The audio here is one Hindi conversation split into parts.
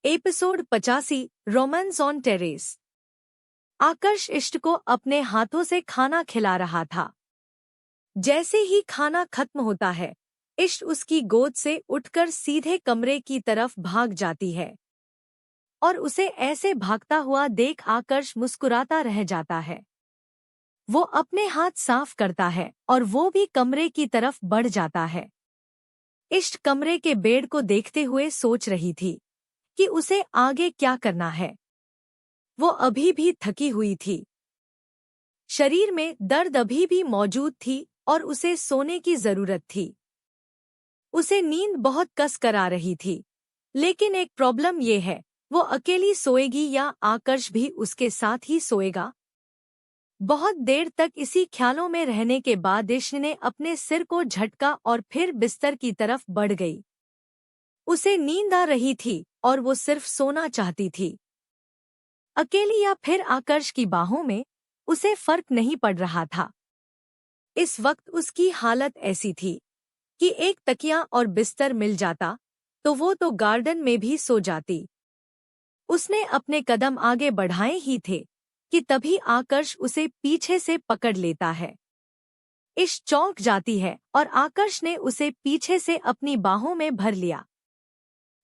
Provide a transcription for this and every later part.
Episode 85 romance on terrace. Aakarsh इष्ट को अपने हाथों से खाना खिला रहा था। जैसे ही खाना खत्म होता है, इष्ट उसकी गोद से उठकर सीधे कमरे की तरफ भाग जाती है और उसे ऐसे भागता हुआ देख आकर्ष मुस्कुराता रह जाता है। वो अपने हाथ साफ करता है और वो भी कमरे की तरफ बढ़ जाता है। इष्ट कमरे के बेड को देखते हुए सोच रही थी कि उसे आगे क्या करना है। वो अभी भी थकी हुई थी, शरीर में दर्द अभी भी मौजूद थी और उसे सोने की जरूरत थी। उसे नींद बहुत कस कर आ रही थी, लेकिन एक प्रॉब्लम ये है, वो अकेली सोएगी या आकर्ष भी उसके साथ ही सोएगा। बहुत देर तक इसी ख्यालों में रहने के बाद इश्क ने अपने सिर को झटका और फिर बिस्तर की तरफ बढ़ गई। उसे नींद आ रही थी और वो सिर्फ सोना चाहती थी, अकेली या फिर आकर्ष की बाहों में, उसे फर्क नहीं पड़ रहा था। इस वक्त उसकी हालत ऐसी थी कि एक तकिया और बिस्तर मिल जाता तो वो तो गार्डन में भी सो जाती। उसने अपने कदम आगे बढ़ाए ही थे कि तभी आकर्ष उसे पीछे से पकड़ लेता है। इश चौंक जाती है और आकर्ष ने उसे पीछे से अपनी बाहों में भर लिया।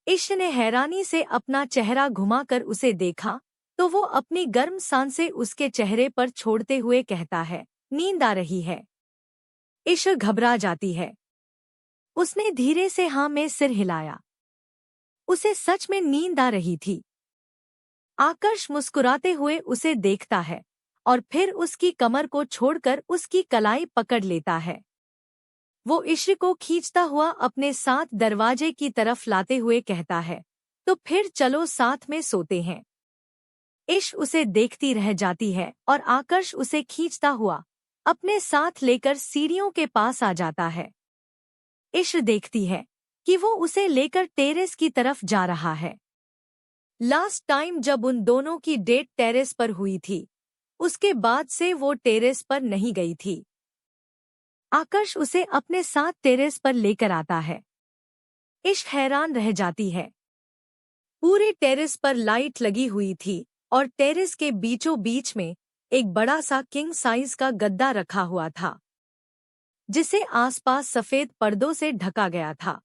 इश ने हैरानी से अपना चेहरा घुमाकर उसे देखा तो वो अपनी गर्म सांसें उसके चेहरे पर छोड़ते हुए कहता है, नींद आ रही है। इश घबरा जाती है। उसने धीरे से हाँ में सिर हिलाया। उसे सच में नींद आ रही थी। आकर्ष मुस्कुराते हुए उसे देखता है और फिर उसकी कमर को छोड़कर उसकी कलाई पकड़ लेता है। वो इश को खींचता हुआ अपने साथ दरवाजे की तरफ लाते हुए कहता है, तो फिर चलो साथ में सोते हैं। इश उसे देखती रह जाती है और आकर्ष उसे खींचता हुआ अपने साथ लेकर सीढ़ियों के पास आ जाता है। इश देखती है कि वो उसे लेकर टेरेस की तरफ जा रहा है। लास्ट टाइम जब उन दोनों की डेट टेरेस पर हुई थी, उसके बाद से वो टेरेस पर नहीं गई थी। आकर्ष उसे अपने साथ टेरेस पर लेकर आता है। इश हैरान रह जाती है। पूरे टेरेस पर लाइट लगी हुई थी और टेरेस के बीचों बीच में एक बड़ा सा किंग साइज का गद्दा रखा हुआ था, जिसे आसपास सफेद पर्दों से ढका गया था।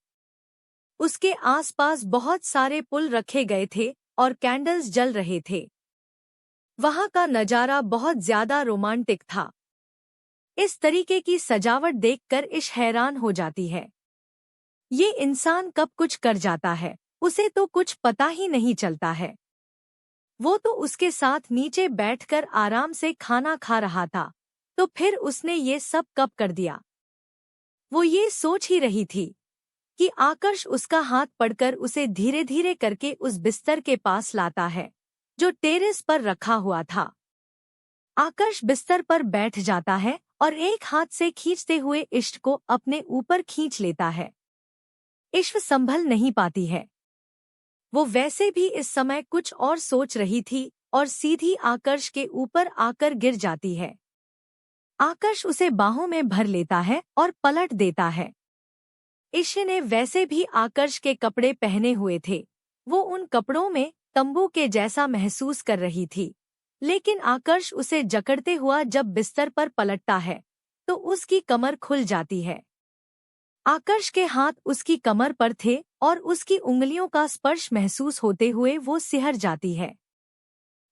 उसके आसपास बहुत सारे पुल रखे गए थे और कैंडल्स जल रहे थे। वहां का नजारा बहुत ज्यादा रोमांटिक था। इस तरीके की सजावट देखकर इश हैरान हो जाती है। ये इंसान कब कुछ कर जाता है, उसे तो कुछ पता ही नहीं चलता है। वो तो उसके साथ नीचे बैठकर आराम से खाना खा रहा था, तो फिर उसने ये सब कब कर दिया। वो ये सोच ही रही थी कि आकर्ष उसका हाथ पकड़कर उसे धीरे धीरे करके उस बिस्तर के पास लाता है जो टेरेस पर रखा हुआ था। आकर्ष बिस्तर पर बैठ जाता है और एक हाथ से खींचते हुए इश्क को अपने ऊपर खींच लेता है। इश्क संभल नहीं पाती है। वो वैसे भी इस समय कुछ और सोच रही थी और सीधी आकर्ष के ऊपर आकर गिर जाती है। आकर्ष उसे बाहों में भर लेता है और पलट देता है। इश ने वैसे भी आकर्ष के कपड़े पहने हुए थे। वो उन कपड़ों में तंबू के जैसा महसूस कर रही थी, लेकिन आकर्ष उसे जकड़ते हुआ जब बिस्तर पर पलटता है तो उसकी कमर खुल जाती है। आकर्ष के हाथ उसकी कमर पर थे और उसकी उंगलियों का स्पर्श महसूस होते हुए वो सिहर जाती है।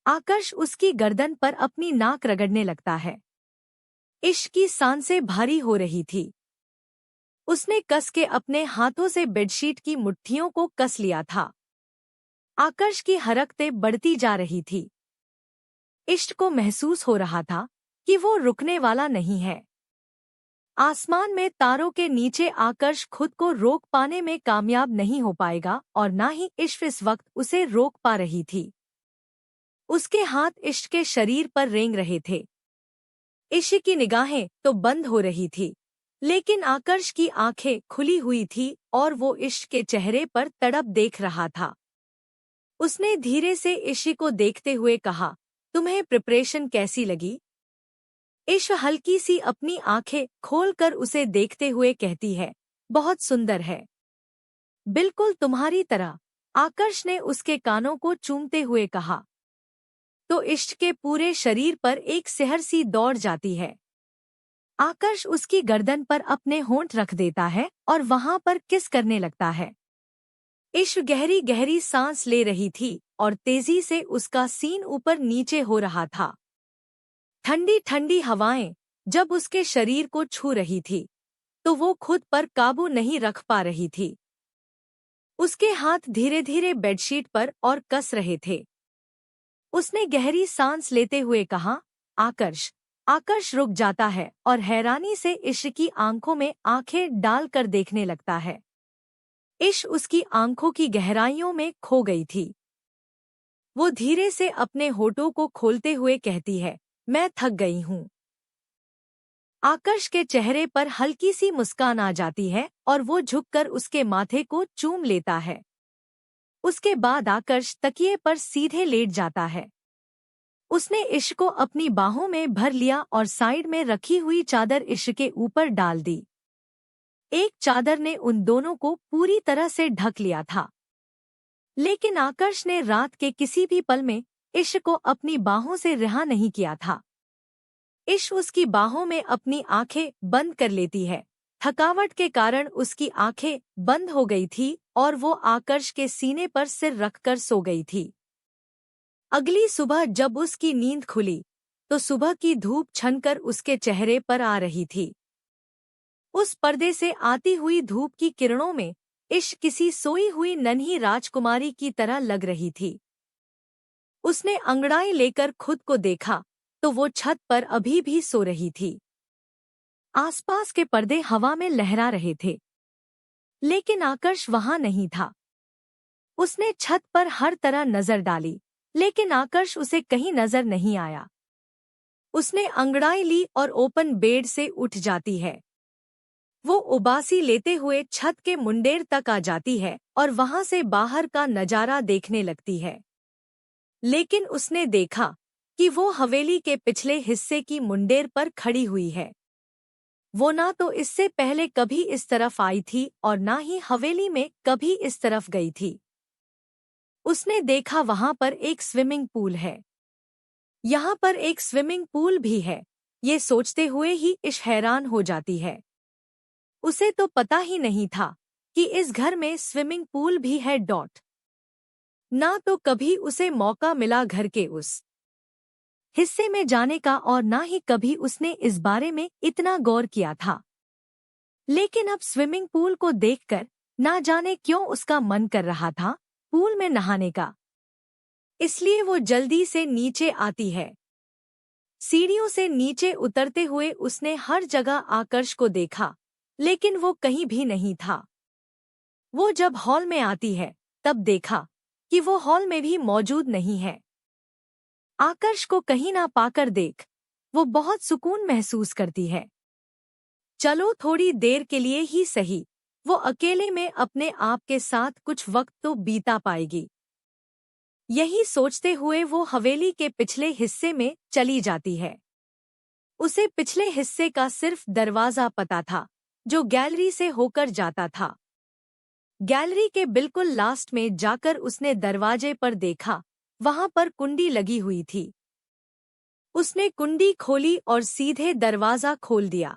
आकर्ष उसकी गर्दन पर अपनी नाक रगड़ने लगता है। इश्क की सांसें भारी हो रही थी। उसने कस के अपने हाथों से बेडशीट की मुट्ठियों को कस लिया था। आकर्ष की हरकतें बढ़ती जा रही थी। इश्क को महसूस हो रहा था कि वो रुकने वाला नहीं है। आसमान में तारों के नीचे आकर्ष खुद को रोक पाने में कामयाब नहीं हो पाएगा और ना ही इश्क इस वक्त उसे रोक पा रही थी। उसके हाथ इश्क के शरीर पर रेंग रहे थे। इश्क की निगाहें तो बंद हो रही थी, लेकिन आकर्ष की आंखें खुली हुई थी और वो इश्क के चेहरे पर तड़प देख रहा था। उसने धीरे से इश्क को देखते हुए कहा, तुम्हें प्रिपरेशन कैसी लगी? इश्क हल्की सी अपनी आंखें खोलकर उसे देखते हुए कहती है, बहुत सुंदर है, बिल्कुल तुम्हारी तरह। आकर्ष ने उसके कानों को चूमते हुए कहा। तो इश्क के पूरे शरीर पर एक सिहर सी दौड़ जाती है। आकर्ष उसकी गर्दन पर अपने होंठ रख देता है और वहां पर किस करने लगता है। इश्क गहरी गहरी सांस ले रही थी और तेजी से उसका सीन ऊपर नीचे हो रहा था। ठंडी ठंडी हवाएं जब उसके शरीर को छू रही थी तो वो खुद पर काबू नहीं रख पा रही थी। उसके हाथ धीरे धीरे बेडशीट पर और कस रहे थे। उसने गहरी सांस लेते हुए कहा, आकर्ष। आकर्ष रुक जाता है और हैरानी से इश्क की आंखों में आंखें डालकर देखने लगता है। इश्क उसकी आंखों की गहराइयों में खो गई थी। वो धीरे से अपने होठों को खोलते हुए कहती है, मैं थक गई हूँ। आकर्ष के चेहरे पर हल्की सी मुस्कान आ जाती है और वो झुककर उसके माथे को चूम लेता है। उसके बाद आकर्ष तकिए पर सीधे लेट जाता है। उसने इश्क को अपनी बाहों में भर लिया और साइड में रखी हुई चादर इश्क के ऊपर डाल दी। एक चादर ने उन दोनों को पूरी तरह से ढक लिया था, लेकिन आकर्ष ने रात के किसी भी पल में इश्क को अपनी बाहों से रिहा नहीं किया था। इश्क उसकी बाहों में अपनी आंखें बंद कर लेती है। थकावट के कारण उसकी आंखें बंद हो गई थी और वो आकर्ष के सीने पर सिर रखकर सो गई थी। अगली सुबह जब उसकी नींद खुली तो सुबह की धूप छनकर उसके चेहरे पर आ रही थी। उस पर्दे से आती हुई धूप की किरणों में इश्क किसी सोई हुई नन्ही राजकुमारी की तरह लग रही थी। उसने अंगड़ाई लेकर खुद को देखा तो वो छत पर अभी भी सो रही थी। आसपास के पर्दे हवा में लहरा रहे थे, लेकिन आकर्ष वहां नहीं था। उसने छत पर हर तरह नजर डाली, लेकिन आकर्ष उसे कहीं नजर नहीं आया। उसने अंगड़ाई ली और ओपन बेड से उठ जाती है। वो उबासी लेते हुए छत के मुंडेर तक आ जाती है और वहां से बाहर का नजारा देखने लगती है। लेकिन उसने देखा कि वो हवेली के पिछले हिस्से की मुंडेर पर खड़ी हुई है। वो ना तो इससे पहले कभी इस तरफ आई थी और ना ही हवेली में कभी इस तरफ गई थी। उसने देखा वहां पर एक स्विमिंग पूल है। यहाँ पर एक स्विमिंग पूल भी है। ये सोचते हुए ही इश्क हैरान हो जाती है। उसे तो पता ही नहीं था कि इस घर में स्विमिंग पूल भी है। ना तो कभी उसे मौका मिला घर के उस हिस्से में जाने का और ना ही कभी उसने इस बारे में इतना गौर किया था। लेकिन अब स्विमिंग पूल को देखकर ना जाने क्यों उसका मन कर रहा था पूल में नहाने का। इसलिए वो जल्दी से नीचे आती है। सीढ़ियों से नीचे उतरते हुए उसने हर जगह आकर्ष को देखा, लेकिन वो कहीं भी नहीं था। वो जब हॉल में आती है तब देखा कि वो हॉल में भी मौजूद नहीं है। आकर्ष को कहीं ना पाकर देख वो बहुत सुकून महसूस करती है। चलो थोड़ी देर के लिए ही सही, वो अकेले में अपने आप के साथ कुछ वक्त तो बीता पाएगी। यही सोचते हुए वो हवेली के पिछले हिस्से में चली जाती है। उसे पिछले हिस्से का सिर्फ दरवाजा पता था जो गैलरी से होकर जाता था। गैलरी के बिल्कुल लास्ट में जाकर उसने दरवाजे पर देखा, वहां पर कुंडी लगी हुई थी। उसने कुंडी खोली और सीधे दरवाजा खोल दिया।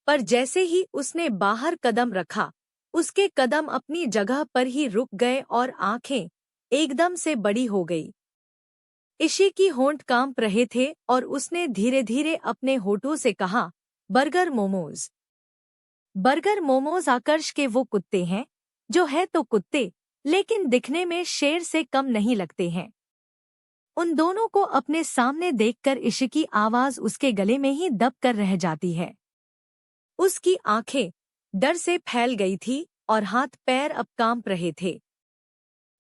पर जैसे ही उसने बाहर कदम रखा, उसके कदम अपनी जगह पर ही रुक गए और आंखें एकदम से बड़ी हो गई। इशी की होंठ कांप रहे थे और उसने धीरे धीरे अपने होठों से कहा, बर्गर मोमोज। बर्गर मोमोज आकर्ष के वो कुत्ते हैं जो है तो कुत्ते, लेकिन दिखने में शेर से कम नहीं लगते हैं। उन दोनों को अपने सामने देखकर इशी की आवाज उसके गले में ही दब कर रह जाती है। उसकी आंखें डर से फैल गई थी और हाथ पैर अब कांप रहे थे।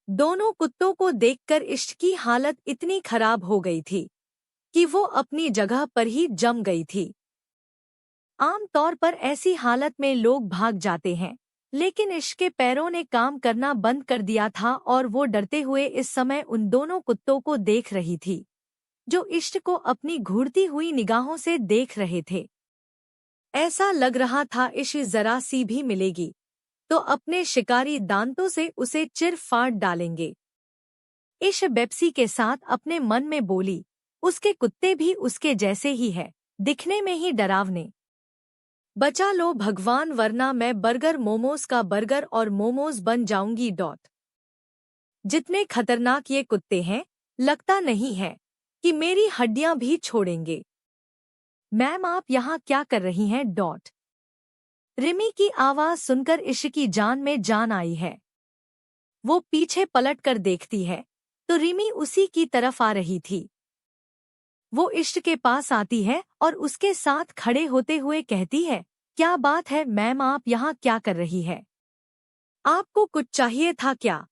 दोनों कुत्तों को देखकर इश्क की हालत इतनी खराब हो गई थी कि वो अपनी जगह पर ही जम गई थी। आम तौर पर ऐसी हालत में लोग भाग जाते हैं, लेकिन इश्क के पैरों ने काम करना बंद कर दिया था और वो डरते हुए इस समय उन दोनों कुत्तों को देख रही थी जो इश्क को अपनी घूरती हुई निगाहों से देख रहे थे। ऐसा लग रहा था इश्क जरा सी भी मिलेगी तो अपने शिकारी दांतों से उसे चिर फाड़ डालेंगे। इश बेप्सी के साथ अपने मन में बोली, उसके कुत्ते भी उसके जैसे ही है, दिखने में ही डरावने। बचा लो भगवान, वरना मैं बर्गर मोमोज का बर्गर और मोमोज बन जाऊंगी। जितने खतरनाक ये कुत्ते हैं, लगता नहीं है कि मेरी हड्डियां भी छोड़ेंगे। मैम आप यहाँ क्या कर रही हैं? रिमी की आवाज सुनकर इश की जान में जान आई है। वो पीछे पलट कर देखती है तो रिमी उसी की तरफ आ रही थी। वो इश्क के पास आती है और उसके साथ खड़े होते हुए कहती है, क्या बात है मैम, आप यहाँ क्या कर रही है? आपको कुछ चाहिए था क्या?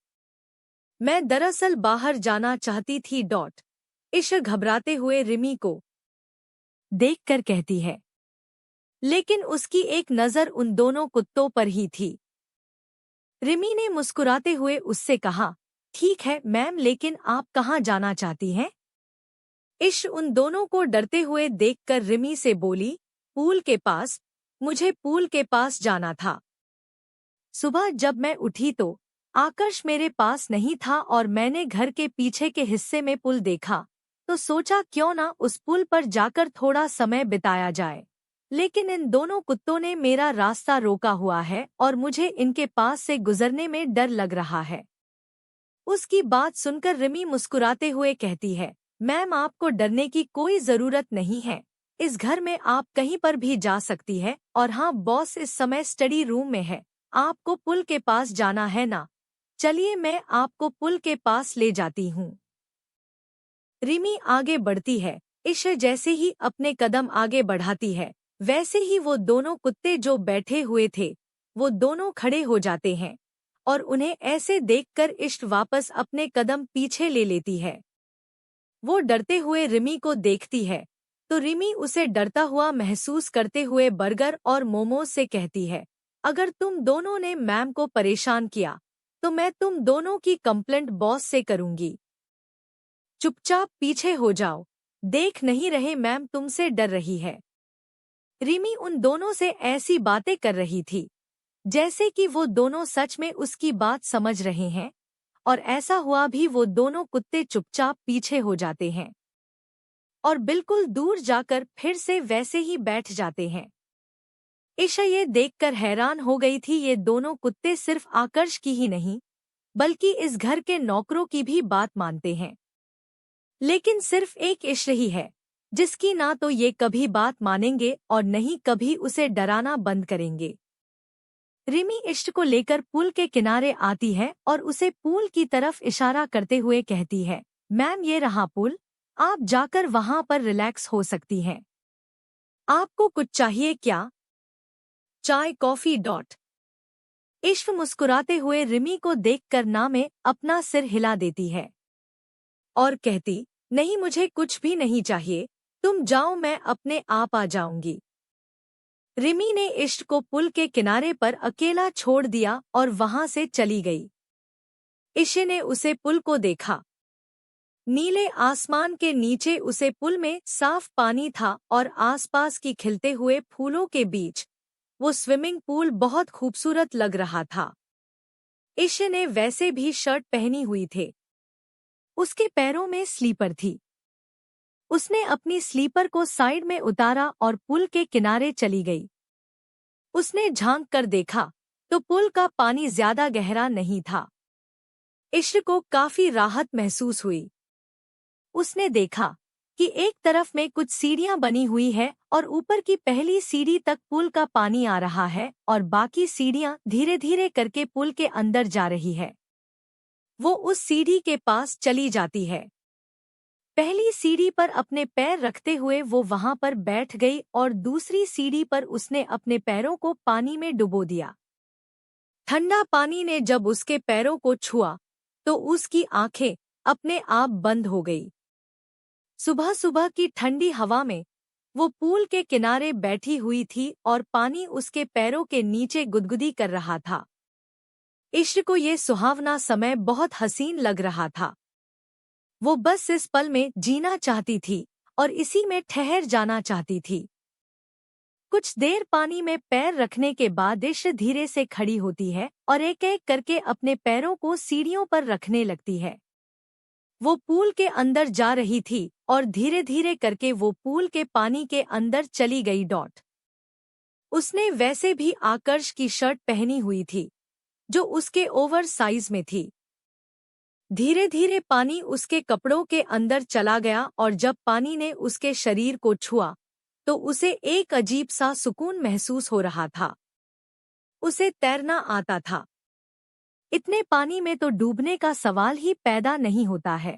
मैं दरअसल बाहर जाना चाहती थी। इश घबराते हुए रिमी को देखकर कहती है, लेकिन उसकी एक नज़र उन दोनों कुत्तों पर ही थी। रिमी ने मुस्कुराते हुए उससे कहा, ठीक है मैम, लेकिन आप कहाँ जाना चाहती हैं? इश उन दोनों को डरते हुए देखकर रिमी से बोली, पूल के पास, मुझे पूल के पास जाना था। सुबह जब मैं उठी तो आकाश मेरे पास नहीं था और मैंने घर के पीछे के हिस्से में पुल देखा, तो सोचा क्यों ना उस पुल पर जाकर थोड़ा समय बिताया जाए। लेकिन इन दोनों कुत्तों ने मेरा रास्ता रोका हुआ है और मुझे इनके पास से गुजरने में डर लग रहा है। उसकी बात सुनकर रिमी मुस्कुराते हुए कहती है, मैम आपको डरने की कोई जरूरत नहीं है। इस घर में आप कहीं पर भी जा सकती है। और हाँ, बॉस इस समय स्टडी रूम में है। आपको पुल के पास जाना है ना? चलिए मैं आपको पुल के पास ले जाती हूँ। रिमी आगे बढ़ती है। इश जैसे ही अपने कदम आगे बढ़ाती है, वैसे ही वो दोनों कुत्ते जो बैठे हुए थे, वो दोनों खड़े हो जाते हैं और उन्हें ऐसे देखकर इश्क वापस अपने कदम पीछे ले लेती है। वो डरते हुए रिमी को देखती है तो रिमी उसे डरता हुआ महसूस करते हुए बर्गर और मोमोज से कहती है, अगर तुम दोनों ने मैम को परेशान किया तो मैं तुम दोनों की कंप्लेंट बॉस से करूंगी। चुपचाप पीछे हो जाओ, देख नहीं रहे मैम तुमसे डर रही है। रिमी उन दोनों से ऐसी बातें कर रही थी जैसे कि वो दोनों सच में उसकी बात समझ रहे हैं, और ऐसा हुआ भी। वो दोनों कुत्ते चुपचाप पीछे हो जाते हैं और बिल्कुल दूर जाकर फिर से वैसे ही बैठ जाते हैं। ईशा ये देखकर हैरान हो गई थी, ये दोनों कुत्ते सिर्फ आकर्ष की ही नहीं बल्कि इस घर के नौकरों की भी बात मानते हैं। लेकिन सिर्फ एक इश्क ही है जिसकी ना तो ये कभी बात मानेंगे और नहीं कभी उसे डराना बंद करेंगे। रिमी इश्क को लेकर पुल के किनारे आती है और उसे पुल की तरफ इशारा करते हुए कहती है, मैम ये रहा पुल, आप जाकर वहां पर रिलैक्स हो सकती हैं। आपको कुछ चाहिए क्या? चाय, कॉफी? इश्क मुस्कुराते हुए रिमी को देखकर ना में अपना सिर हिला देती है और कहती, नहीं मुझे कुछ भी नहीं चाहिए, तुम जाओ मैं अपने आप आ जाऊंगी। रिमी ने इश्क को पुल के किनारे पर अकेला छोड़ दिया और वहां से चली गई। इश्क ने उसे पुल को देखा। नीले आसमान के नीचे उसे पुल में साफ पानी था और आसपास की खिलते हुए फूलों के बीच वो स्विमिंग पूल बहुत खूबसूरत लग रहा था। इश्क ने वैसे भी शर्ट पहनी हुई थे। उसके पैरों में स्लीपर थी। उसने अपनी स्लीपर को साइड में उतारा और पुल के किनारे चली गई। उसने झांक कर देखा तो पुल का पानी ज्यादा गहरा नहीं था। इश्क को काफी राहत महसूस हुई। उसने देखा कि एक तरफ में कुछ सीढ़ियां बनी हुई है और ऊपर की पहली सीढ़ी तक पुल का पानी आ रहा है और बाकी सीढ़ियां धीरे धीरे करके पुल के अंदर जा रही है। वो उस सीढ़ी के पास चली जाती है। पहली सीढ़ी पर अपने पैर रखते हुए वो वहां पर बैठ गई और दूसरी सीढ़ी पर उसने अपने पैरों को पानी में डुबो दिया। ठंडा पानी ने जब उसके पैरों को छुआ तो उसकी आंखें अपने आप बंद हो गई। सुबह सुबह की ठंडी हवा में वो पूल के किनारे बैठी हुई थी और पानी उसके पैरों के नीचे गुदगुदी कर रहा था। इश्क को ये सुहावना समय बहुत हसीन लग रहा था। वो बस इस पल में जीना चाहती थी और इसी में ठहर जाना चाहती थी। कुछ देर पानी में पैर रखने के बाद इश्क धीरे से खड़ी होती है और एक एक करके अपने पैरों को सीढ़ियों पर रखने लगती है। वो पूल के अंदर जा रही थी और धीरे धीरे करके वो पूल के पानी के अंदर चली गई। उसने वैसे भी आकर्ष की शर्ट पहनी हुई थी जो उसके ओवर साइज में थी। धीरे धीरे पानी उसके कपड़ों के अंदर चला गया और जब पानी ने उसके शरीर को छुआ तो उसे एक अजीब सा सुकून महसूस हो रहा था। उसे तैरना आता था। इतने पानी में तो डूबने का सवाल ही पैदा नहीं होता है।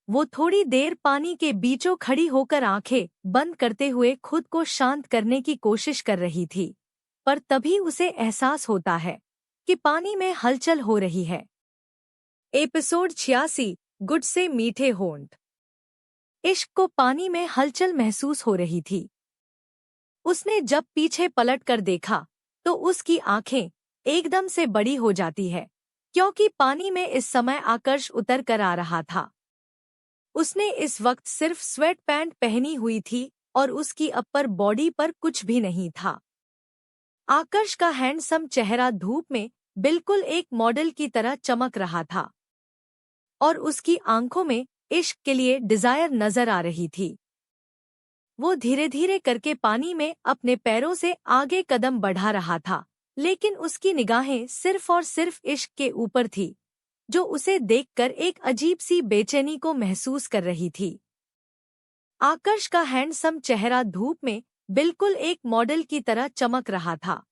वो थोड़ी देर पानी के बीचों खड़ी होकर आंखें बंद करते हुए खुद को शांत करने की कोशिश कर रही थी, पर तभी उसे एहसास होता है कि पानी में हलचल हो रही है। एपिसोड 86 गुड से मीठे होंठ। इश्क को पानी में हलचल महसूस हो रही थी। उसने जब पीछे पलट कर देखा तो उसकी आंखें एकदम से बड़ी हो जाती है, क्योंकि पानी में इस समय आकर्ष उतर कर आ रहा था। उसने इस वक्त सिर्फ स्वेट पैंट पहनी हुई थी और उसकी अपर बॉडी पर कुछ भी नहीं था। आकर्ष का हैंडसम चेहरा धूप में बिल्कुल एक मॉडल की तरह चमक रहा था और उसकी आंखों में इश्क के लिए डिजायर नजर आ रही थी। वो धीरे धीरे करके पानी में अपने पैरों से आगे कदम बढ़ा रहा था, लेकिन उसकी निगाहें सिर्फ और सिर्फ इश्क के ऊपर थी, जो उसे देखकर एक अजीब सी बेचैनी को महसूस कर रही थी। आकर्ष का हैंडसम चेहरा धूप में बिल्कुल एक मॉडल की तरह चमक रहा था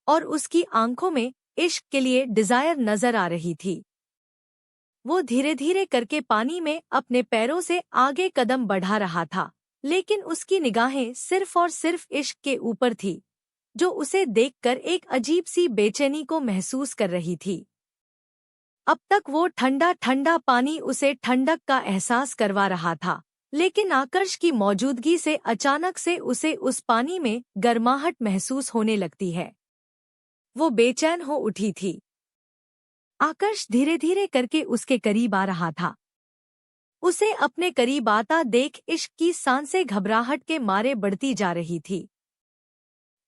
और उसकी आंखों में इश्क के लिए डिजायर नजर आ रही थी। वो धीरे धीरे करके पानी में अपने पैरों से आगे कदम बढ़ा रहा था, लेकिन उसकी निगाहें सिर्फ और सिर्फ इश्क के ऊपर थी, जो उसे देखकर एक अजीब सी बेचैनी को महसूस कर रही थी। अब तक वो ठंडा ठंडा पानी उसे ठंडक का एहसास करवा रहा था, लेकिन आकर्ष की मौजूदगी से अचानक से उसे उस पानी में गर्माहट महसूस होने लगती है। वो बेचैन हो उठी थी। आकर्ष धीरे धीरे करके उसके करीब आ रहा था। उसे अपने करीब आता देख इश्क की सांसें घबराहट के मारे बढ़ती जा रही थी।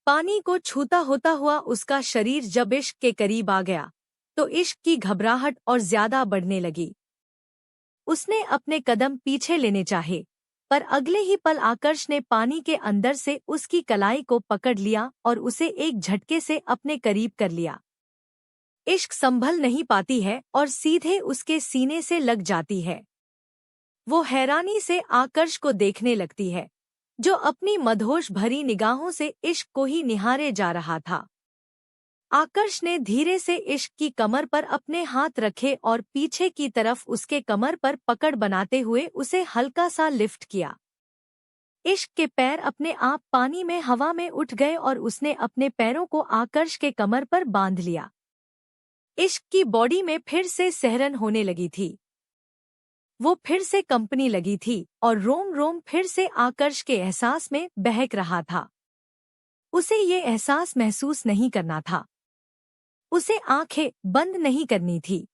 पानी को छूता होता हुआ उसका शरीर जब इश्क के करीब आ गया तो इश्क की घबराहट और ज्यादा बढ़ने लगी। उसने अपने कदम पीछे लेने चाहे, पर अगले ही पल आकर्ष ने पानी के अंदर से उसकी कलाई को पकड़ लिया और उसे एक झटके से अपने करीब कर लिया। इश्क संभल नहीं पाती है और सीधे उसके सीने से लग जाती है। वो हैरानी से आकर्ष को देखने लगती है, जो अपनी मदहोश भरी निगाहों से इश्क को ही निहारे जा रहा था। आकर्ष ने धीरे से इश्क की कमर पर अपने हाथ रखे और पीछे की तरफ उसके कमर पर पकड़ बनाते हुए उसे हल्का सा लिफ्ट किया। इश्क के पैर अपने आप पानी में हवा में उठ गए और उसने अपने पैरों को आकर्ष के कमर पर बांध लिया। इश्क की बॉडी में फिर से सहरन होने लगी थी। वो फिर से कंपनी लगी थी और रोम रोम फिर से आकर्ष के एहसास में बहक रहा था। उसे ये एहसास महसूस नहीं करना था। उसे आंखें बंद नहीं करनी थी।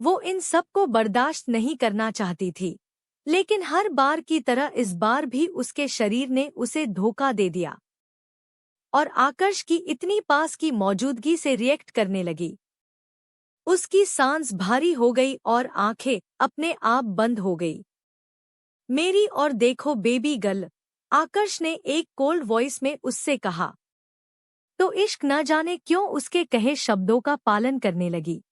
वो इन सब को बर्दाश्त नहीं करना चाहती थी, लेकिन हर बार की तरह इस बार भी उसके शरीर ने उसे धोखा दे दिया और आकर्ष की इतनी पास की मौजूदगी से रिएक्ट करने लगी। उसकी सांस भारी हो गई और आंखें अपने आप बंद हो गई। मेरी और देखो बेबी गर्ल, आकर्ष ने एक कोल्ड वॉइस में उससे कहा। तो इश्क न जाने क्यों उसके कहे शब्दों का पालन करने लगी।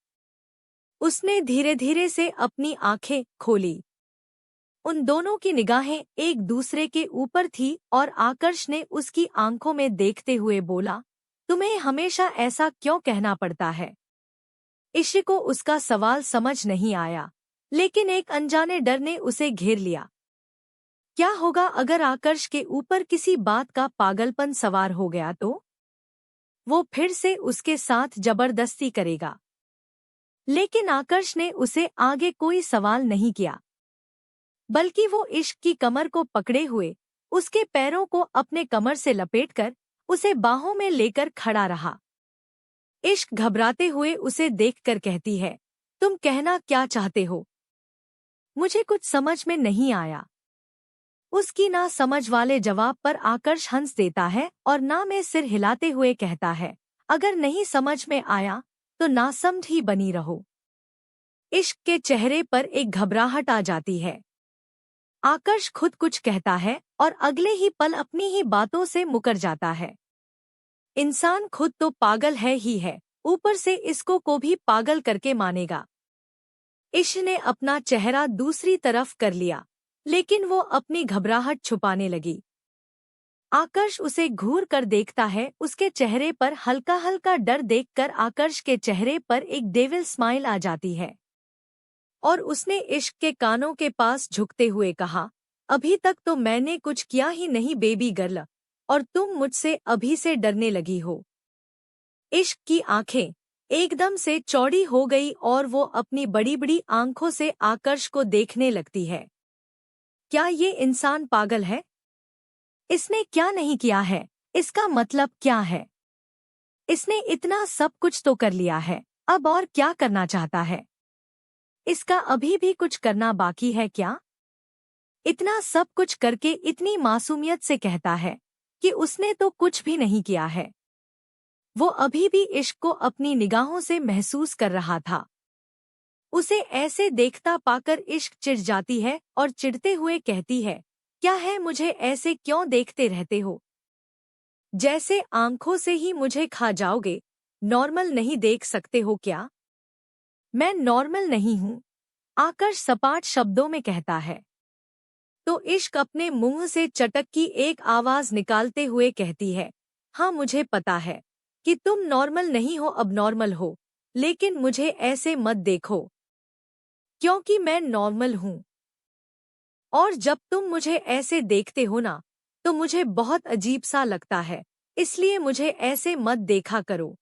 उसने धीरे धीरे से अपनी आंखें खोली। उन दोनों की निगाहें एक दूसरे के ऊपर थी और आकर्ष ने उसकी आंखों में देखते हुए बोला, तुम्हें हमेशा ऐसा क्यों कहना पड़ता है? इश्क को उसका सवाल समझ नहीं आया, लेकिन एक अनजाने डर ने उसे घेर लिया। क्या होगा अगर आकर्ष के ऊपर किसी बात का पागलपन सवार हो गया तो? वो फिर से उसके साथ जबरदस्ती करेगा। लेकिन आकर्ष ने उसे आगे कोई सवाल नहीं किया, बल्कि वो इश्क की कमर को पकड़े हुए उसके पैरों को अपने कमर से लपेटकर उसे बाहों में लेकर खड़ा रहा। इश्क घबराते हुए उसे देखकर कहती है, तुम कहना क्या चाहते हो? मुझे कुछ समझ में नहीं आया। उसकी ना समझ वाले जवाब पर आकर्ष हंस देता है और ना में सिर हिलाते हुए कहता है, अगर नहीं समझ में आया तो नासमझ ही बनी रहो। इश्क के चेहरे पर एक घबराहट आ जाती है। आकर्ष खुद कुछ कहता है और अगले ही पल अपनी ही बातों से मुकर जाता है। इंसान खुद तो पागल है, ऊपर से इसको को भी पागल करके मानेगा। इश्क ने अपना चेहरा दूसरी तरफ कर लिया, लेकिन वो अपनी घबराहट छुपाने लगी। आकर्ष उसे घूर कर देखता है। उसके चेहरे पर हल्का हल्का डर देखकर आकर्ष के चेहरे पर एक डेविल स्माइल आ जाती है और उसने इश्क के कानों के पास झुकते हुए कहा, अभी तक तो मैंने कुछ किया ही नहीं बेबी गर्ल, और तुम मुझसे अभी से डरने लगी हो। इश्क की आंखें एकदम से चौड़ी हो गई और वो अपनी बड़ी बड़ी आंखों से आकर्ष को देखने लगती है। क्या ये इंसान पागल है? इसने क्या नहीं किया है? इसका मतलब क्या है? इसने इतना सब कुछ तो कर लिया है, अब और क्या करना चाहता है? इसका अभी भी कुछ करना बाकी है क्या? इतना सब कुछ करके इतनी मासूमियत से कहता है कि उसने तो कुछ भी नहीं किया है। वो अभी भी इश्क को अपनी निगाहों से महसूस कर रहा था। उसे ऐसे देखता पाकर इश्क चिढ़ जाती है और चिढ़ते हुए कहती है, क्या है, मुझे ऐसे क्यों देखते रहते हो? जैसे आंखों से ही मुझे खा जाओगे। नॉर्मल नहीं देख सकते हो क्या? मैं नॉर्मल नहीं हूँ, आकर्ष सपाट शब्दों में कहता है। तो इश्क अपने मुंह से चटक की एक आवाज निकालते हुए कहती है, हाँ मुझे पता है कि तुम नॉर्मल नहीं हो, अब नॉर्मल हो, लेकिन मुझे ऐसे मत देखो, क्योंकि मैं नॉर्मल हूँ। और जब तुम मुझे ऐसे देखते हो ना, तो मुझे बहुत अजीब सा लगता है, इसलिए मुझे ऐसे मत देखा करो।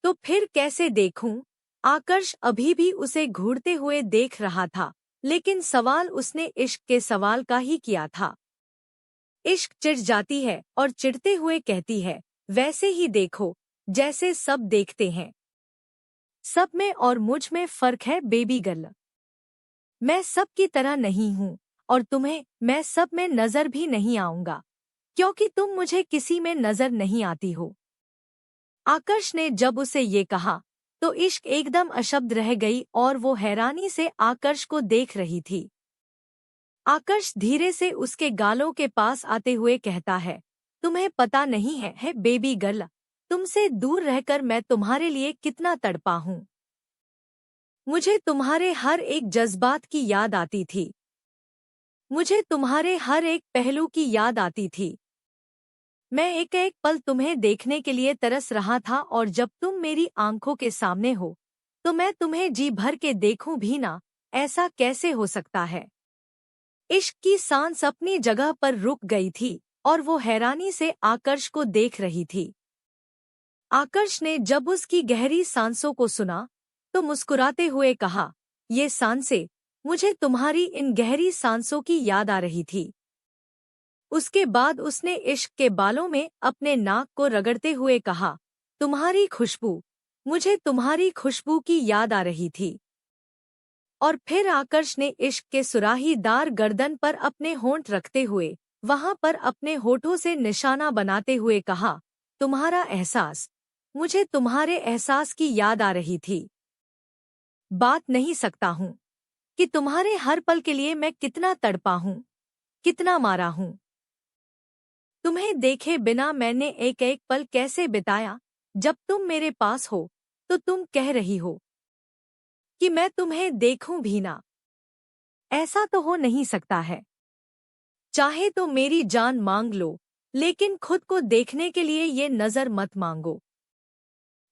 तो फिर कैसे देखूं? आकर्ष अभी भी उसे घूरते हुए देख रहा था, लेकिन सवाल उसने इश्क के सवाल का ही किया था। इश्क चिढ़ जाती है और चिढ़ते हुए कहती है, वैसे ही देखो जैसे सब देखते हैं। सब में और मुझ में फर्क है बेबी गर्ल। मैं सब की तरह नहीं हूँ और तुम्हें मैं सब में नजर भी नहीं आऊंगा, क्योंकि तुम मुझे किसी में नजर नहीं आती हो। आकर्ष ने जब उसे ये कहा तो इश्क एकदम अशब्द रह गई और वो हैरानी से आकर्ष को देख रही थी। आकर्ष धीरे से उसके गालों के पास आते हुए कहता है, तुम्हें पता नहीं है बेबी गर्ल, तुमसे दूर रहकर मैं तुम्हारे लिए कितना तड़पा हूँ। मुझे तुम्हारे हर एक जज्बात की याद आती थी। मुझे तुम्हारे हर एक पहलू की याद आती थी। मैं एक एक पल तुम्हें देखने के लिए तरस रहा था और जब तुम मेरी आंखों के सामने हो तो मैं तुम्हें जी भर के देखूं भी ना, ऐसा कैसे हो सकता है? इश्क की सांस अपनी जगह पर रुक गई थी और वो हैरानी से आकर्ष को देख रही थी। आकर्ष ने जब उसकी गहरी सांसों को सुना तो मुस्कुराते हुए कहा, ये सांसें, मुझे तुम्हारी इन गहरी सांसों की याद आ रही थी। उसके बाद उसने इश्क के बालों में अपने नाक को रगड़ते हुए कहा, तुम्हारी खुशबू, मुझे तुम्हारी खुशबू की याद आ रही थी। और फिर आकर्ष ने इश्क के सुराहीदार गर्दन पर अपने होंठ रखते हुए वहां पर अपने होठों से निशाना बनाते हुए कहा, तुम्हारा एहसास, मुझे तुम्हारे एहसास की याद आ रही थी। बात नहीं सकता हूँ कि तुम्हारे हर पल के लिए मैं कितना तड़पा हूँ, कितना मारा हूँ। तुम्हें देखे बिना मैंने एक एक पल कैसे बिताया। जब तुम मेरे पास हो तो तुम कह रही हो कि मैं तुम्हें देखूं भी ना। ऐसा तो हो नहीं सकता है। चाहे तो मेरी जान मांग लो, लेकिन खुद को देखने के लिए ये नजर मत मांगो।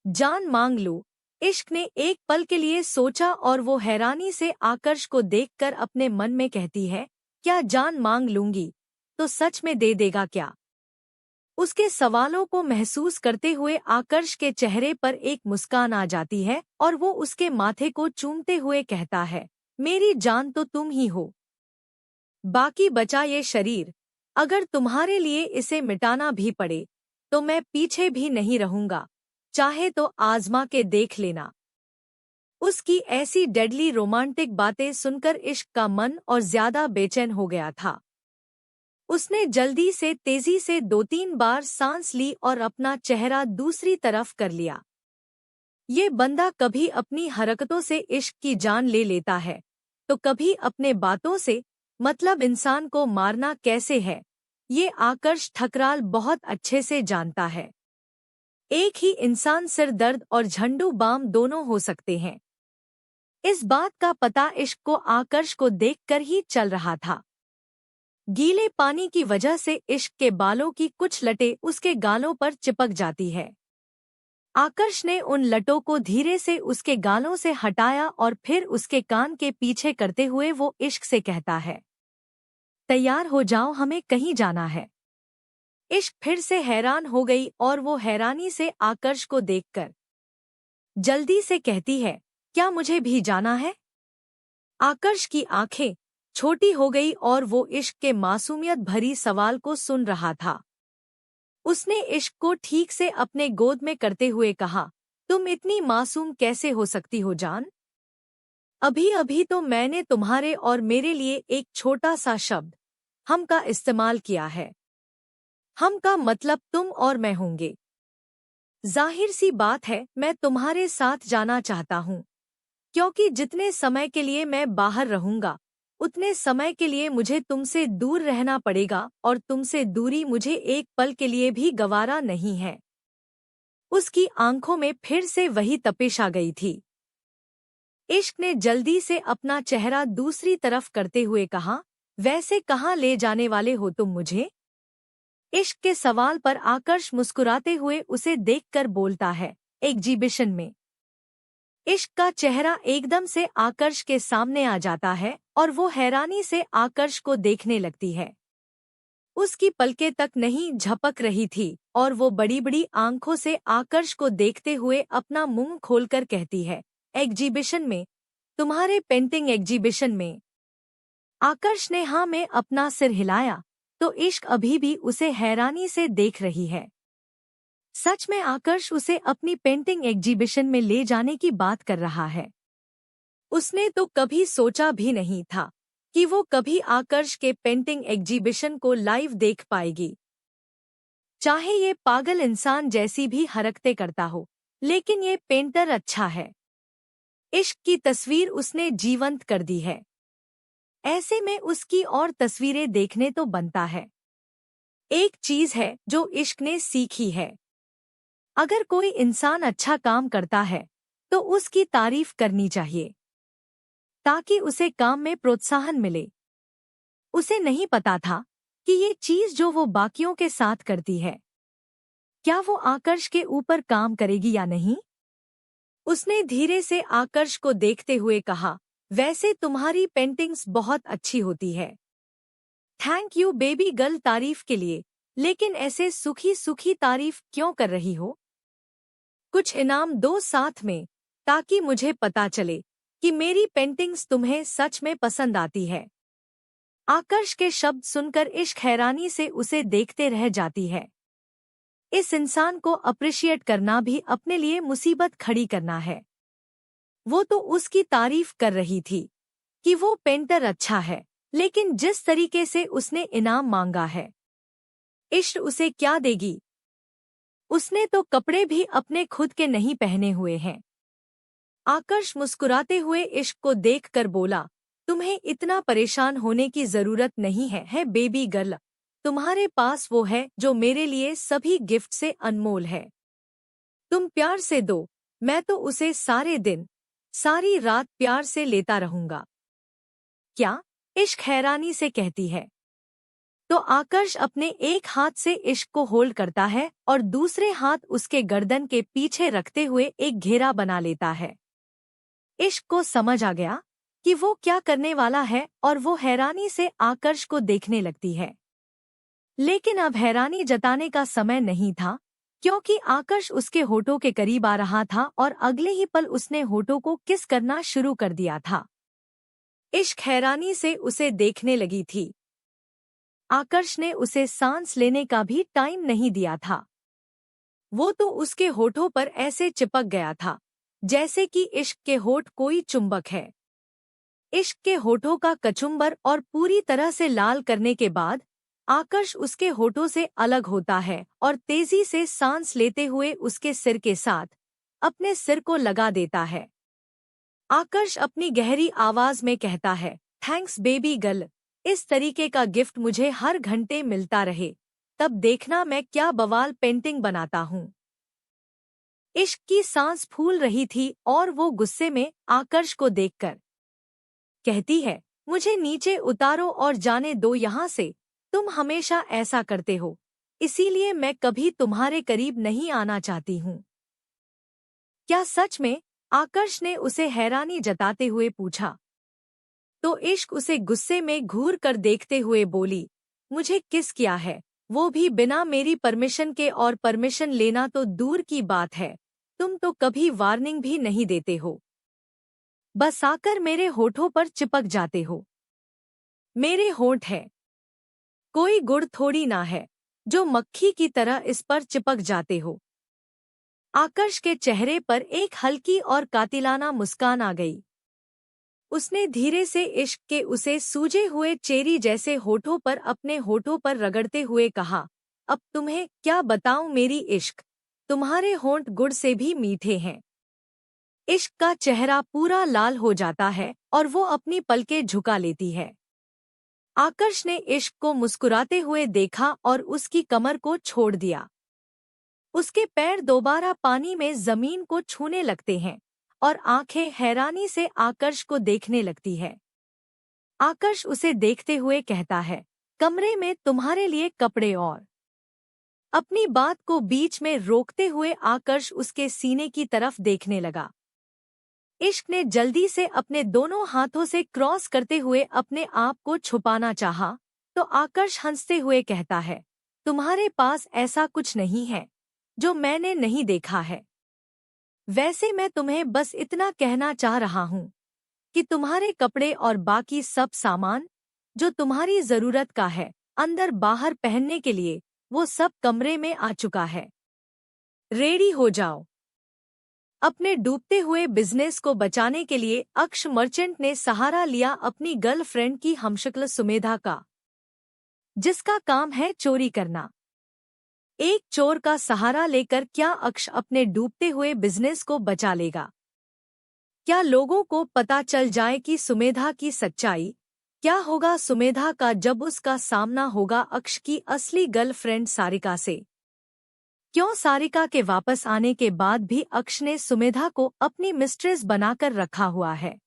जान मांग लो। इश्क ने एक पल के लिए सोचा और वो हैरानी से आकर्ष को देखकर अपने मन में कहती है, क्या जान मांग लूंगी तो सच में दे देगा क्या? उसके सवालों को महसूस करते हुए आकर्ष के चेहरे पर एक मुस्कान आ जाती है और वो उसके माथे को चूमते हुए कहता है, मेरी जान तो तुम ही हो। बाकी बचा ये शरीर, अगर तुम्हारे लिए इसे मिटाना भी पड़े तो मैं पीछे भी नहीं रहूंगा, चाहे तो आजमा के देख लेना। उसकी ऐसी डेडली रोमांटिक बातें सुनकर इश्क का मन और ज्यादा बेचैन हो गया था। उसने जल्दी से तेजी से 2-3 बार सांस ली और अपना चेहरा दूसरी तरफ कर लिया। ये बंदा कभी अपनी हरकतों से इश्क की जान ले लेता है, तो कभी अपने बातों से, मतलब इंसान को मारना कैसे है, ये आकर्ष ठकराल बहुत अच्छे से जानता है। एक ही इंसान सिर दर्द और झंडू बाम दोनों हो सकते हैं। इस बात का पता इश्क को आकर्ष को देखकर ही चल रहा था। गीले पानी की वजह से इश्क के बालों की कुछ लटें उसके गालों पर चिपक जाती है। आकर्ष ने उन लटों को धीरे से उसके गालों से हटाया और फिर उसके कान के पीछे करते हुए वो इश्क से कहता है, तैयार हो जाओ, हमें कहीं जाना है। इश्क फिर से हैरान हो गई और वो हैरानी से आकर्ष को देखकर जल्दी से कहती है, क्या मुझे भी जाना है? आकर्ष की आंखें छोटी हो गई और वो इश्क के मासूमियत भरी सवाल को सुन रहा था। उसने इश्क को ठीक से अपने गोद में करते हुए कहा, तुम इतनी मासूम कैसे हो सकती हो जान? अभी अभी तो मैंने तुम्हारे और मेरे लिए एक छोटा सा शब्द हम का इस्तेमाल किया है। हम का मतलब तुम और मैं होंगे। जाहिर सी बात है, मैं तुम्हारे साथ जाना चाहता हूँ, क्योंकि जितने समय के लिए मैं बाहर रहूंगा उतने समय के लिए मुझे तुमसे दूर रहना पड़ेगा और तुमसे दूरी मुझे एक पल के लिए भी गवारा नहीं है। उसकी आंखों में फिर से वही तपिश आ गई थी। इश्क ने जल्दी से अपना चेहरा दूसरी तरफ करते हुए कहा, वैसे कहाँ ले जाने वाले हो तुम मुझे? इश्क के सवाल पर आकर्ष मुस्कुराते हुए उसे देखकर बोलता है, एग्जीबिशन में। इश्क का चेहरा एकदम से आकर्ष के सामने आ जाता है और वो हैरानी से आकर्ष को देखने लगती है। उसकी पलकें तक नहीं झपक रही थी और वो बड़ी बड़ी आंखों से आकर्ष को देखते हुए अपना मुंह खोलकर कहती है, एग्जीबिशन में? तुम्हारे पेंटिंग एग्जीबिशन में? आकर्ष ने हाँ में अपना सिर हिलाया, तो इश्क अभी भी उसे हैरानी से देख रही है। सच में आकर्ष उसे अपनी पेंटिंग एग्जीबिशन में ले जाने की बात कर रहा है। उसने तो कभी सोचा भी नहीं था कि वो कभी आकर्ष के पेंटिंग एग्जीबिशन को लाइव देख पाएगी। चाहे ये पागल इंसान जैसी भी हरकतें करता हो, लेकिन ये पेंटर अच्छा है। इश्क की तस्वीर उसने जीवंत कर दी है। ऐसे में उसकी और तस्वीरें देखने तो बनता है। एक चीज है जो इश्क ने सीखी है, अगर कोई इंसान अच्छा काम करता है तो उसकी तारीफ करनी चाहिए, ताकि उसे काम में प्रोत्साहन मिले। उसे नहीं पता था कि ये चीज जो वो बाकियों के साथ करती है, क्या वो आकर्ष के ऊपर काम करेगी या नहीं। उसने धीरे से आकर्ष को देखते हुए कहा, वैसे तुम्हारी पेंटिंग्स बहुत अच्छी होती है। थैंक यू बेबी गर्ल तारीफ के लिए, लेकिन ऐसे सुखी सुखी तारीफ क्यों कर रही हो? कुछ इनाम दो साथ में, ताकि मुझे पता चले कि मेरी पेंटिंग्स तुम्हें सच में पसंद आती है। आकर्ष के शब्द सुनकर इश्क हैरानी से उसे देखते रह जाती है। इस इंसान को अप्रिशिएट करना भी अपने लिए मुसीबत खड़ी करना है। वो तो उसकी तारीफ कर रही थी कि वो पेंटर अच्छा है, लेकिन जिस तरीके से उसने इनाम मांगा है, इश्क उसे क्या देगी? उसने तो कपड़े भी अपने खुद के नहीं पहने हुए हैं। आकर्ष मुस्कुराते हुए इश्क को देखकर बोला, तुम्हें इतना परेशान होने की जरूरत नहीं है बेबी गर्ल। तुम्हारे पास वो है जो मेरे लिए सभी गिफ्ट से अनमोल है। तुम प्यार से दो, मैं तो उसे सारे दिन सारी रात प्यार से लेता रहूंगा। क्या? इश्क हैरानी से कहती है। तो आकर्ष अपने एक हाथ से इश्क को होल्ड करता है और दूसरे हाथ उसके गर्दन के पीछे रखते हुए एक घेरा बना लेता है। इश्क को समझ आ गया कि वो क्या करने वाला है और वो हैरानी से आकर्ष को देखने लगती है। लेकिन अब हैरानी जताने का समय नहीं था, क्योंकि आकर्ष उसके होठों के करीब आ रहा था और अगले ही पल उसने होठों को किस करना शुरू कर दिया था। इश्क हैरानी से उसे देखने लगी थी। आकर्ष ने उसे सांस लेने का भी टाइम नहीं दिया था। वो तो उसके होठों पर ऐसे चिपक गया था जैसे कि इश्क के होठ कोई चुंबक है। इश्क के होठों का कचुम्बर और पूरी तरह से लाल करने के बाद आकर्ष उसके होठों से अलग होता है और तेजी से सांस लेते हुए उसके सिर के साथ अपने सिर को लगा देता है। आकर्ष अपनी गहरी आवाज में कहता है, थैंक्स बेबी गर्ल, इस तरीके का गिफ्ट मुझे हर घंटे मिलता रहे, तब देखना मैं क्या बवाल पेंटिंग बनाता हूँ। इश्क की सांस फूल रही थी और वो गुस्से में आकर्ष को देखकर कहती है, मुझे नीचे उतारो और जाने दो यहाँ से, तुम हमेशा ऐसा करते हो, इसीलिए मैं कभी तुम्हारे करीब नहीं आना चाहती हूँ। क्या सच में? आकर्ष ने उसे हैरानी जताते हुए पूछा। तो इश्क उसे गुस्से में घूर कर देखते हुए बोली, मुझे किस किया है, वो भी बिना मेरी परमिशन के, और परमिशन लेना तो दूर की बात है, तुम तो कभी वार्निंग भी नहीं देते हो, बस आकर मेरे होठों पर चिपक जाते हो। मेरे होंठ है, कोई गुड़ थोड़ी ना है जो मक्खी की तरह इस पर चिपक जाते हो। आकर्ष के चेहरे पर एक हल्की और कातिलाना मुस्कान आ गई। उसने धीरे से इश्क के उसे सूजे हुए चेरी जैसे होठों पर अपने होठों पर रगड़ते हुए कहा, अब तुम्हें क्या बताऊं मेरी इश्क, तुम्हारे होंठ गुड़ से भी मीठे हैं। इश्क का चेहरा पूरा लाल हो जाता है और वो अपनी पलकें झुका लेती है। आकर्ष ने इश्क को मुस्कुराते हुए देखा और उसकी कमर को छोड़ दिया। उसके पैर दोबारा पानी में जमीन को छूने लगते हैं और आंखें हैरानी से आकर्ष को देखने लगती है। आकर्ष उसे देखते हुए कहता है, कमरे में तुम्हारे लिए कपड़े और। अपनी बात को बीच में रोकते हुए आकर्ष उसके सीने की तरफ देखने लगा। इश्क ने जल्दी से अपने दोनों हाथों से क्रॉस करते हुए अपने आप को छुपाना चाहा, तो आकर्ष हंसते हुए कहता है, तुम्हारे पास ऐसा कुछ नहीं है जो मैंने नहीं देखा है। वैसे मैं तुम्हें बस इतना कहना चाह रहा हूँ कि तुम्हारे कपड़े और बाकी सब सामान जो तुम्हारी जरूरत का है अंदर बाहर पहनने के लिए, वो सब कमरे में आ चुका है। रेडी हो जाओ। अपने डूबते हुए बिजनेस को बचाने के लिए अक्ष मर्चेंट ने सहारा लिया अपनी गर्लफ्रेंड की हमशक्ल सुमेधा का, जिसका काम है चोरी करना। एक चोर का सहारा लेकर क्या अक्ष अपने डूबते हुए बिजनेस को बचा लेगा? क्या लोगों को पता चल जाए कि सुमेधा की सच्चाई? क्या होगा सुमेधा का जब उसका सामना होगा अक्ष की असली गर्लफ्रेंड सारिका से? क्यों सारिका के वापस आने के बाद भी अक्ष ने सुमेधा को अपनी मिस्ट्रेस बनाकर रखा हुआ है?